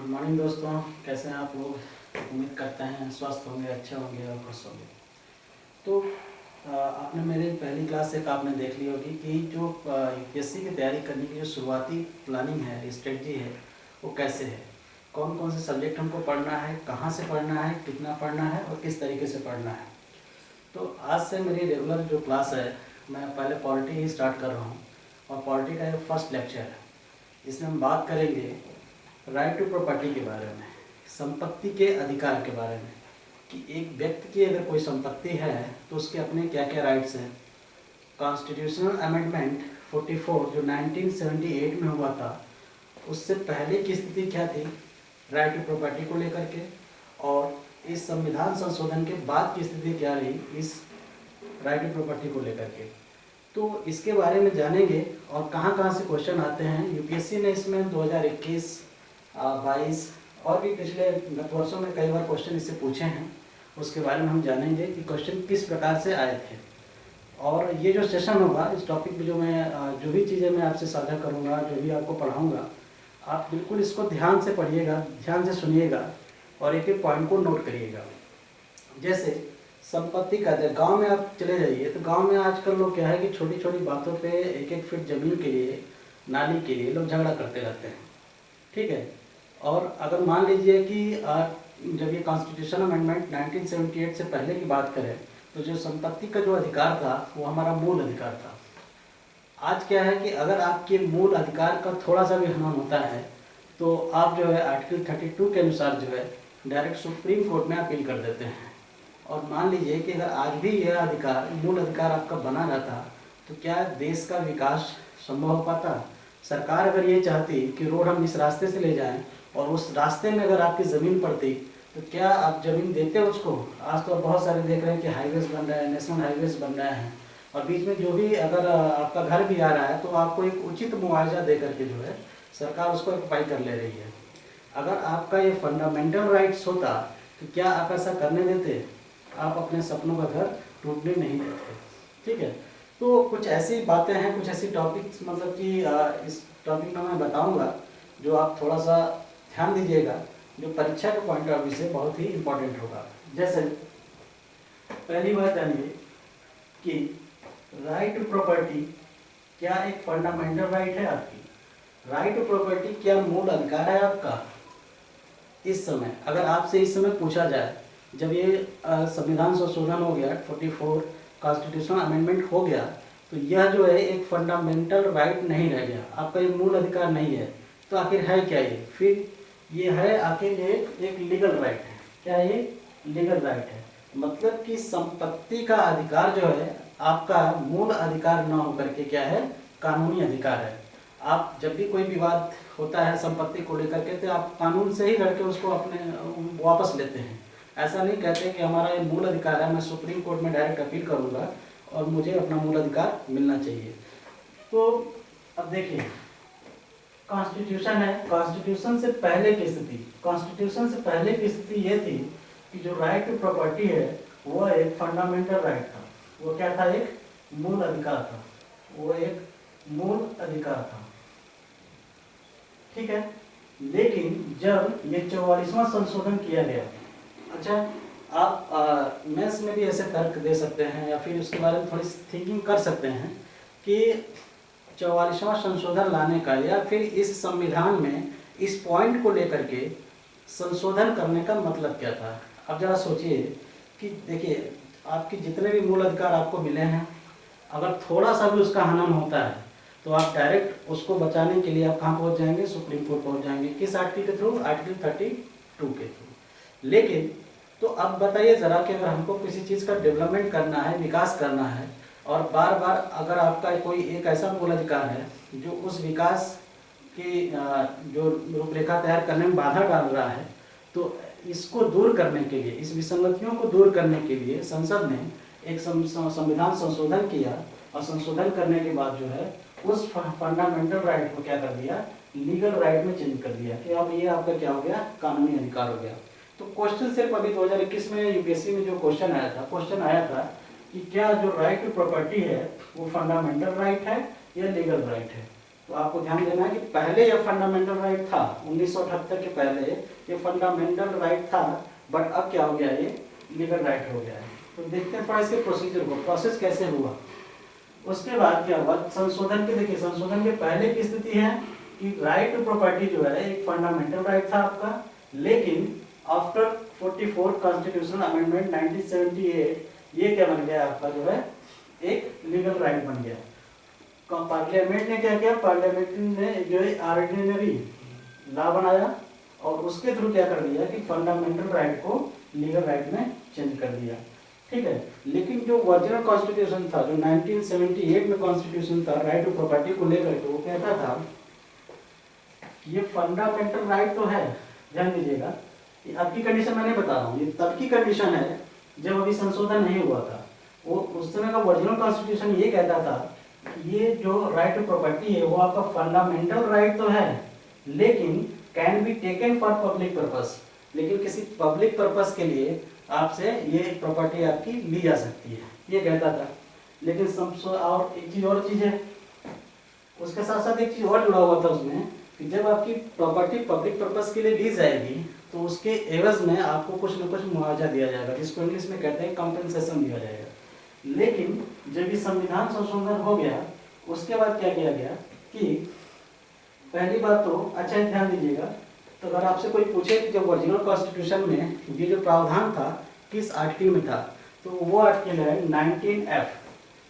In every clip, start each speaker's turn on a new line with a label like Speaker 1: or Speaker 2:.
Speaker 1: Good morning दोस्तों, कैसे हैं आप लोग। उम्मीद करते हैं स्वस्थ होंगे, अच्छे होंगे और खुश होंगे। तो आपने मेरी पहली क्लास से आपने देख ली होगी कि जो यूपीएससी की तैयारी करने की जो शुरुआती प्लानिंग है, स्ट्रेटजी है, वो कैसे है, कौन कौन से सब्जेक्ट हमको पढ़ना है, कहाँ से पढ़ना है, कितना पढ़ना है और किस तरीके से पढ़ना है। तो आज से मेरी रेगुलर जो क्लास है, मैं पहले पॉलिटी ही स्टार्ट कर रहा हूँ और पॉलिटी का ये फर्स्ट लेक्चर है। इसमें हम बात करेंगे राइट टू प्रॉपर्टी के बारे में, संपत्ति के अधिकार के बारे में, कि एक व्यक्ति की अगर कोई संपत्ति है तो उसके अपने क्या क्या राइट्स हैं। कॉन्स्टिट्यूशनल अमेंडमेंट 44 जो 1978 में हुआ था, उससे पहले की स्थिति क्या थी राइट टू प्रॉपर्टी को लेकर के, और इस संविधान संशोधन के बाद की स्थिति क्या रही इस राइट टू प्रॉपर्टी को लेकर के। तो इसके बारे में जानेंगे और कहाँ कहाँ से क्वेश्चन आते हैं। यूपीएससी ने इसमें 2021, 22 और भी पिछले गत वर्षों में कई बार क्वेश्चन इससे पूछे हैं। उसके बारे में हम जानेंगे कि क्वेश्चन किस प्रकार से आए थे। और ये जो सेशन होगा, इस टॉपिक पे जो भी चीज़ें मैं आपसे साझा करूँगा, जो भी आपको पढ़ाऊँगा, आप बिल्कुल इसको ध्यान से पढ़िएगा, ध्यान से सुनिएगा और एक एक पॉइंट को नोट करिएगा। जैसे संपत्ति का, जब गांव में आप चले जाइए तो गांव में आजकल लोग क्या है कि छोटी छोटी बातों पे एक एक फीट ज़मीन के लिए, नाली के लिए लोग झगड़ा करते रहते हैं, ठीक है। और अगर मान लीजिए कि जब ये कॉन्स्टिट्यूशन अमेंडमेंट 1978 से पहले की बात करें तो जो संपत्ति का जो अधिकार था वो हमारा मूल अधिकार था। आज क्या है कि अगर आपके मूल अधिकार का थोड़ा सा भी हनन होता है तो आप जो है आर्टिकल 32 के अनुसार जो है डायरेक्ट सुप्रीम कोर्ट में अपील कर देते हैं। और मान लीजिए कि अगर आज भी यह अधिकार, मूल अधिकार आपका बना रहता तो क्या देश का विकास संभव हो पाता। सरकार अगर ये चाहती कि रोड हम इस रास्ते से ले जाएं और उस रास्ते में अगर आपकी ज़मीन पड़ती तो क्या आप ज़मीन देते उसको। आज तो बहुत सारे देख रहे हैं कि हाईवेज बन रहे हैं, नेशनल हाईवेज बन रहे हैं, और बीच में जो भी अगर आपका घर भी आ रहा है तो आपको एक उचित मुआवजा दे करके जो है सरकार उसको ऑक्युपाई कर ले रही है। अगर आपका ये फंडामेंटल राइट्स होता तो क्या आप ऐसा करने देते, आप अपने सपनों का घर टूटने नहीं देते, ठीक है। तो कुछ ऐसी बातें हैं, कुछ ऐसी टॉपिक्स, मतलब कि इस टॉपिक में मैं बताऊंगा जो आप थोड़ा सा ध्यान दीजिएगा, जो परीक्षा के पॉइंट ऑफ व्यू से बहुत ही इम्पोर्टेंट होगा। जैसे पहली बात जानिए कि राइट टू प्रॉपर्टी क्या एक फंडामेंटल राइट है आपकी। राइट टू प्रॉपर्टी क्या मूल अधिकार है आपका। इस समय अगर आपसे इस समय पूछा जाए, जब ये संविधान संशोधन हो गया 44 कॉन्स्टिट्यूशनल अमेंडमेंट हो गया, तो यह जो है एक फंडामेंटल राइट नहीं रह गया, आपका ये मूल अधिकार नहीं है, तो आखिर है क्या ये। फिर ये है आखिर एक लीगल राइट है। क्या ये लीगल राइट है, मतलब कि संपत्ति का अधिकार जो है आपका मूल अधिकार न होकर के क्या है, कानूनी अधिकार है। आप जब भी कोई विवाद होता है संपत्ति को लेकर के तो आप कानून से ही लड़के उसको अपने वापस लेते हैं। ऐसा नहीं कहते कि हमारा ये मूल अधिकार है, मैं सुप्रीम कोर्ट में डायरेक्ट अपील करूंगा और मुझे अपना मूल अधिकार मिलना चाहिए। तो अब देखिए कॉन्स्टिट्यूशन है, कॉन्स्टिट्यूशन से पहले की स्थिति, कॉन्स्टिट्यूशन से पहले की स्थिति ये थी कि जो राइट टू प्रॉपर्टी है वो एक फंडामेंटल राइट था। वो क्या था, एक मूल अधिकार था, वो एक मूल अधिकार था, ठीक है। लेकिन जब ये 44वां संशोधन किया गया, अच्छा आप मैथ्स में भी ऐसे तर्क दे सकते हैं या फिर उसके बारे में थोड़ी थिंकिंग कर सकते हैं कि 44वां संशोधन लाने का या फिर इस संविधान में इस पॉइंट को लेकर के संशोधन करने का मतलब क्या था। अब जरा सोचिए कि देखिए आपके जितने भी मूल अधिकार आपको मिले हैं, अगर थोड़ा सा भी उसका हनन होता है तो आप डायरेक्ट उसको बचाने के लिए आप कहाँ पहुँच जाएंगे, सुप्रीम कोर्ट पहुँच जाएंगे। किस आर्टिकल के थ्रू, आर्टिकल 32 के थ्रू। लेकिन तो अब बताइए ज़रा कि अगर हमको किसी चीज़ का डेवलपमेंट करना है, विकास करना है, और बार बार अगर आपका कोई एक ऐसा मूल अधिकार है जो उस विकास की जो रूपरेखा तैयार करने में बाधा डाल रहा है, तो इसको दूर करने के लिए, इस विसंगतियों को दूर करने के लिए संसद ने एक संविधान संशोधन किया, और संशोधन करने के बाद जो है उस फंडामेंटल राइट को क्या कर दिया, लीगल राइट में चेंज कर दिया कि अब ये आपका क्या हो गया, कानूनी अधिकार हो गया। तो क्वेश्चन सिर्फ अभी 2021 में यूपीएससी में जो क्वेश्चन आया था, क्वेश्चन आया था कि क्या जो राइट टू प्रॉपर्टी है वो फंडामेंटल राइट है या लीगल राइट है। तो आपको ध्यान देना है कि पहले ये फंडामेंटल राइट था, 1978 के पहले ये फंडामेंटल राइट था, बट अब क्या हो गया, ये लीगल राइट हो गया है। तो देखते हैं थोड़ा इसके प्रोसीजर को, प्रोसेस कैसे हुआ। उसके बाद क्या हुआ, संशोधन के, देखिए संशोधन के पहले की स्थिति है कि राइट टू प्रॉपर्टी जो है एक फंडामेंटल राइट था आपका, लेकिन आफ्टर 44 कॉन्स्टिट्यूशनल अमेंडमेंट 1978 ये क्या बन गया आपका, जो है एक लीगल राइट बन गया। पार्लियामेंट ने क्या किया, पार्लियामेंट ने जो है ऑर्डिनरी लॉ बनाया और उसके थ्रू क्या कर दिया कि फंडामेंटल राइट को लीगल राइट में चेंज कर दिया, ठीक है। लेकिन जो ओरिजिनल कॉन्स्टिट्यूशन था, जो 1978 में कॉन्स्टिट्यूशन था राइट टू प्रॉपर्टी को लेकर के, वो कहता था ये फंडामेंटल राइट तो है, ध्यान दीजिएगा, ये अब की कंडीशन मैंने बता रहा हूँ, ये तब की कंडीशन है जब अभी संशोधन नहीं हुआ था। वो उस समय का ओरिजिनल कॉन्स्टिट्यूशन ये कहता था ये जो राइट टू प्रॉपर्टी है वो आपका फंडामेंटल राइट तो है, लेकिन can be taken for public purpose, लेकिन किसी पब्लिक पर्पस के लिए आपसे ये प्रॉपर्टी आपकी ली जा सकती है, ये कहता था। लेकिन और एक चीज और चीज है, उसके साथ साथ एक चीज और जुड़ा हुआ था उसमें कि जब आपकी प्रॉपर्टी पब्लिक पर्पस के लिए ली जाएगी तो उसके एवज में आपको कुछ न कुछ मुआवजा दिया जाएगा, जिसको इंग्लिश में कहते हैं कंपेंसेशन दिया जाएगा। लेकिन जब ये संविधान संशोधन हो गया उसके बाद क्या किया गया कि पहली बात तो अच्छा ध्यान दीजिएगा, तो अगर आपसे कोई पूछे कि जब ओरिजिनल कॉन्स्टिट्यूशन में ये जो प्रावधान था किस आर्टिकल में था, तो वो आर्टिकल है 19F,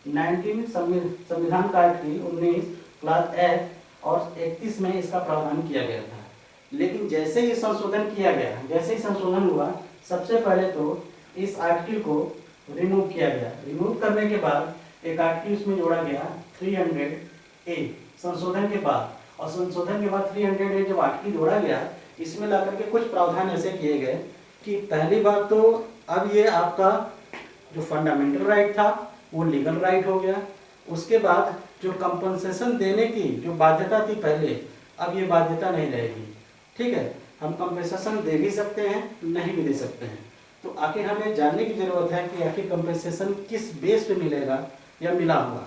Speaker 1: 19 संविधान का आर्टिकल 19 क्लास F और 31 में इसका प्रावधान किया गया था। लेकिन जैसे ही संशोधन किया गया, जैसे ही संशोधन हुआ, सबसे पहले तो इस आर्टिकल को रिमूव किया गया। रिमूव करने के बाद एक आर्टिकल इसमें जोड़ा गया 300A संशोधन के बाद, और संशोधन के बाद 300A जब आर्टिकल जोड़ा गया, इसमें ला करके कुछ प्रावधान ऐसे किए गए कि पहली बात तो अब ये आपका जो फंडामेंटल राइट था वो लीगल राइट हो गया। उसके बाद जो कंपनसेशन देने की जो बाध्यता थी पहले, अब ये बाध्यता नहीं रहेगी, ठीक है। हम कंपनसेशन दे भी सकते हैं, नहीं भी दे सकते हैं। तो आखिर हमें जानने की जरूरत है कि आखिर कंपनसेशन किस बेस पे मिलेगा या मिला होगा।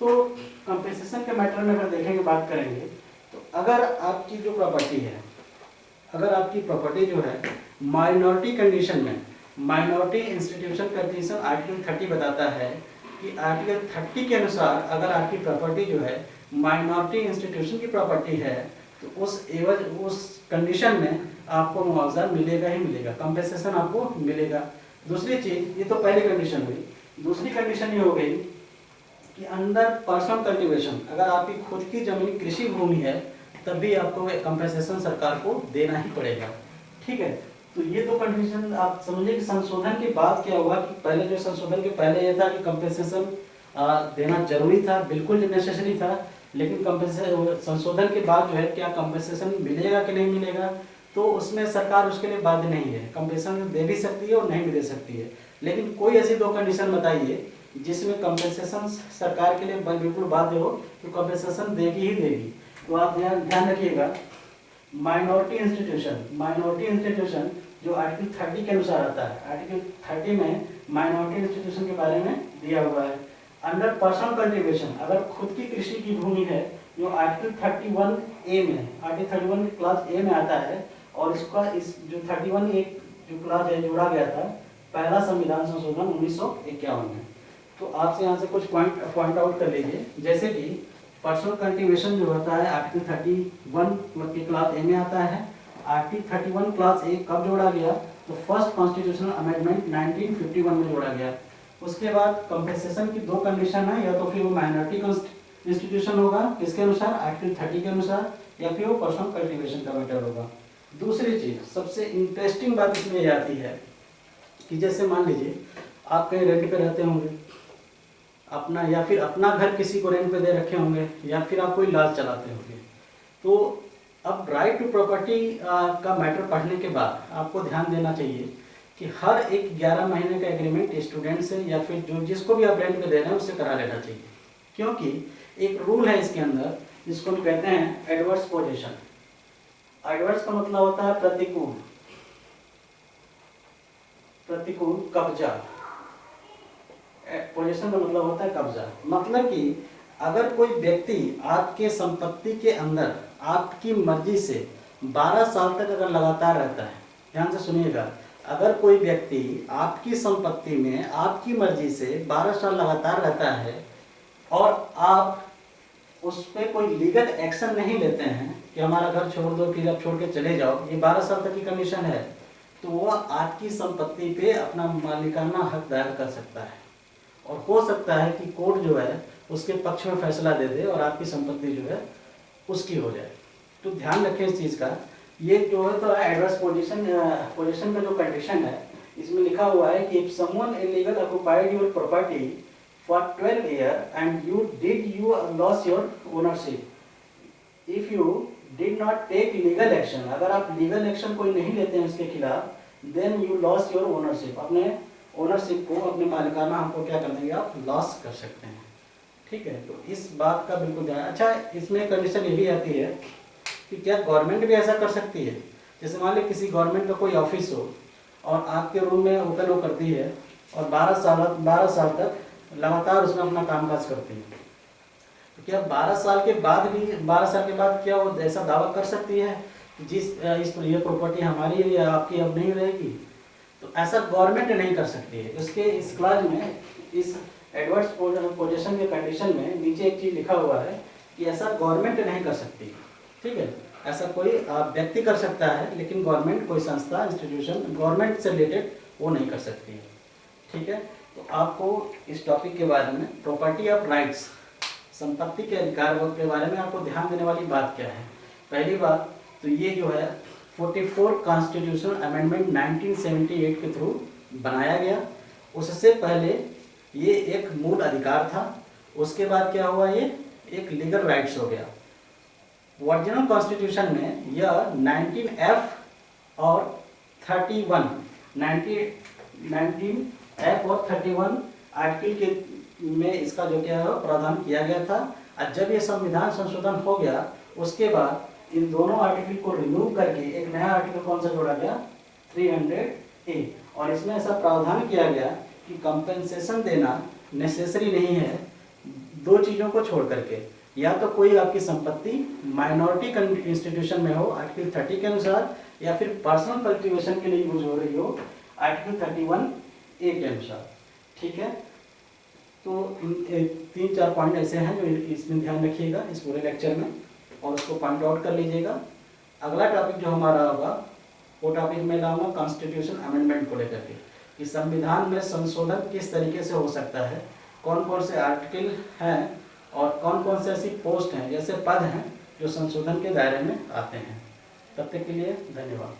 Speaker 1: तो कंपनसेशन के मैटर में अगर देखेंगे, बात करेंगे, तो अगर आपकी जो प्रॉपर्टी है, अगर आपकी प्रॉपर्टी जो है माइनॉरिटी कंडीशन में, माइनॉरिटी इंस्टीट्यूशन कंडीशन आर्टिकल 30 बताता है कि आर्टिकल 30 के अनुसार अगर आपकी प्रॉपर्टी जो है माइनॉरिटी इंस्टीट्यूशन की प्रॉपर्टी है, तो उस कंडीशन में आपको मुआवजा मिलेगा ही मिलेगा, कंपेंसेशन आपको मिलेगा। दूसरी चीज, ये तो पहली कंडीशन हुई। दूसरी कंडीशन ये हो गई कि अंडर पर्सनल कल्टीवेशन, अगर आपकी खुद की जमीन कृषि भूमि है तब भी आपको कंपेंसेशन सरकार को देना ही पड़ेगा, ठीक है। तो ये तो कंडीशन आप समझिए कि संशोधन के बाद क्या हुआ कि पहले जो संशोधन के पहले ये था कि कंपेंसेशन देना जरूरी था, बिल्कुल नेसेसरी था, लेकिन संशोधन के बाद जो है क्या कंपेंसेशन मिलेगा कि नहीं मिलेगा, तो उसमें सरकार उसके लिए बाध्य नहीं है, कंपेंसेशन दे भी सकती है और नहीं भी दे सकती है। लेकिन कोई ऐसी दो कंडीशन बताइए जिसमें कंपेंसेशन सरकार के लिए बिल्कुल बाध्य हो, तो कंपेंसेशन देगी ही देगी। तो आप ध्यान रखिएगा, माइनॉरिटी इंस्टीट्यूशन जो आर्टिकल 30 के अनुसार आता है, आर्टिकल 30 में माइनॉरिटी इंस्टीट्यूशन के बारे में दिया हुआ है। अंडर पर्सनल कल्टीवेशन, अगर खुद की कृषि की भूमि है, जो आर्टिकल 31A में, आर्टिकल 31 क्लास A में आता है, और इसका इस जो 31 एक जो क्लास है जोड़ा गया था पहला संविधान संशोधन 1951 में। तो आपसे यहाँ से कुछ पॉइंट आउट कर लीजिए, जैसे कि पर्सनल कल्टीवेशन जो होता है आर्टिकल 31 की क्लास A में आता है। आर्टिकल 31 क्लास A कब जोड़ा गया, तो फर्स्ट कॉन्स्टिट्यूशनल अमेंडमेंट 1951 में जोड़ा गया। उसके बाद कंपेंसेशन की दो कंडीशन है, या तो फिर वो माइनॉरिटी इंस्टीट्यूशन होगा किसके अनुसार, आर्टिकल 30 के अनुसार, या फिर वो पर्सनल कल्टीवेशन का मैटर होगा। दूसरी चीज, सबसे इंटरेस्टिंग बात इसमें ये आती है कि जैसे मान लीजिए आप कहीं रेंट पे रहते होंगे अपना, या फिर अपना घर किसी को रेंट पे दे रखे होंगे, या फिर आप कोई लॉज चलाते होंगे। तो अब राइट टू प्रॉपर्टी का मैटर पढ़ने के बाद आपको ध्यान देना चाहिए कि हर एक 11 महीने का एग्रीमेंट स्टूडेंट से या फिर जो जिसको भी आप रेंट पे दे रहे हैं उससे करा लेना चाहिए, क्योंकि एक रूल है इसके अंदर जिसको हम कहते हैं एडवर्स पोजीशन। एडवर्स का मतलब होता है प्रतिकूल, प्रतिकूल कब्जा। पोजीशन का मतलब होता है कब्जा। मतलब कि अगर कोई व्यक्ति आपके संपत्ति के अंदर आपकी मर्जी से 12 साल तक अगर लगातार रहता है, ध्यान से सुनिएगा, अगर कोई व्यक्ति आपकी संपत्ति में आपकी मर्जी से 12 साल लगातार रहता है और आप उस पर कोई लीगल एक्शन नहीं लेते हैं कि हमारा घर छोड़ दो फिर आप छोड़ के चले जाओ, ये 12 साल तक की कंडीशन है, तो वह आपकी संपत्ति पे अपना मालिकाना हक दायर कर सकता है और हो सकता है कि कोर्ट जो है उसके पक्ष में फैसला दे दे और आपकी संपत्ति जो है उसकी हो जाए। तो ध्यान रखें इस चीज़ का। ये जो है तो एडवर्स पोजीशन का जो कंडीशन है इसमें लिखा हुआ है कि if someone illegal occupied your property for 12 year and you loss your ownership, if you did not take legal action, अगर आप लीगल एक्शन कोई नहीं लेते हैं उसके खिलाफ, then you loss your ownership, अपने ओनरशिप को, अपने मालिकाना हमको क्या कर देंगे आप, लॉस कर सकते हैं। ठीक है, तो इस बात का बिल्कुल ध्यान। अच्छा, इसमें कंडीशन ये भी आती है कि क्या गवर्नमेंट भी ऐसा कर सकती है? जैसे मान लीजिए किसी गवर्नमेंट का कोई ऑफिस हो और आपके रूम में ओपन वो करती है और 12 साल तक लगातार उसमें अपना कामकाज करती है, तो क्या 12 साल के बाद क्या वो ऐसा दावा कर सकती है कि ये प्रॉपर्टी हमारी है या आपकी अब नहीं रहेगी? तो ऐसा गवर्नमेंट नहीं कर सकती है। उसके इस क्लास में, इस एडवर्स पोजीशन के कंडीशन में नीचे एक चीज़ लिखा हुआ है कि ऐसा गवर्नमेंट नहीं कर सकती। ठीक है, ऐसा कोई व्यक्ति कर सकता है लेकिन गवर्नमेंट, कोई संस्था, इंस्टीट्यूशन गवर्नमेंट से रिलेटेड वो नहीं कर सकती है। ठीक है, तो आपको इस टॉपिक के बारे में, प्रॉपर्टी ऑफ राइट्स, संपत्ति के अधिकार के बारे में आपको ध्यान देने वाली बात क्या है? पहली बात तो ये जो है 44 कॉन्स्टिट्यूशनल अमेंडमेंट 1978 के थ्रू बनाया गया। उससे पहले ये एक मूल अधिकार था, उसके बाद क्या हुआ, ये एक लीगल राइट्स हो गया। ओरिजिनल कॉन्स्टिट्यूशन में यह 19F और 31 19F और 31 आर्टिकल के में इसका जो क्या है प्रावधान किया गया था। और जब ये संविधान संशोधन हो गया उसके बाद इन दोनों आर्टिकल को रिमूव करके एक नया आर्टिकल कौन सा जोड़ा गया, 300A, और इसमें ऐसा प्रावधान किया गया कि कंपेंसेशन देना नेसेसरी नहीं है दो चीज़ों को छोड़ करके, या तो कोई आपकी संपत्ति माइनॉरिटी इंस्टीट्यूशन में हो आर्टिकल 30 के अनुसार, या फिर पर्सनल कल्टीवेशन के लिए यूज हो रही हो आर्टिकल 31A के अनुसार। ठीक है, तो 3-4 पॉइंट ऐसे हैं जो इसमें ध्यान रखिएगा इस पूरे लेक्चर में और उसको पॉइंट आउट कर लीजिएगा। अगला टॉपिक जो हमारा होगा वो टॉपिक में लाऊंगा कॉन्स्टिट्यूशन अमेंडमेंट को लेकर के, कि संविधान में संशोधन किस तरीके से हो सकता है, कौन कौन से आर्टिकल हैं और कौन कौन से ऐसी पोस्ट हैं, जैसे पद हैं जो संशोधन के दायरे में आते हैं। तब तक के लिए धन्यवाद।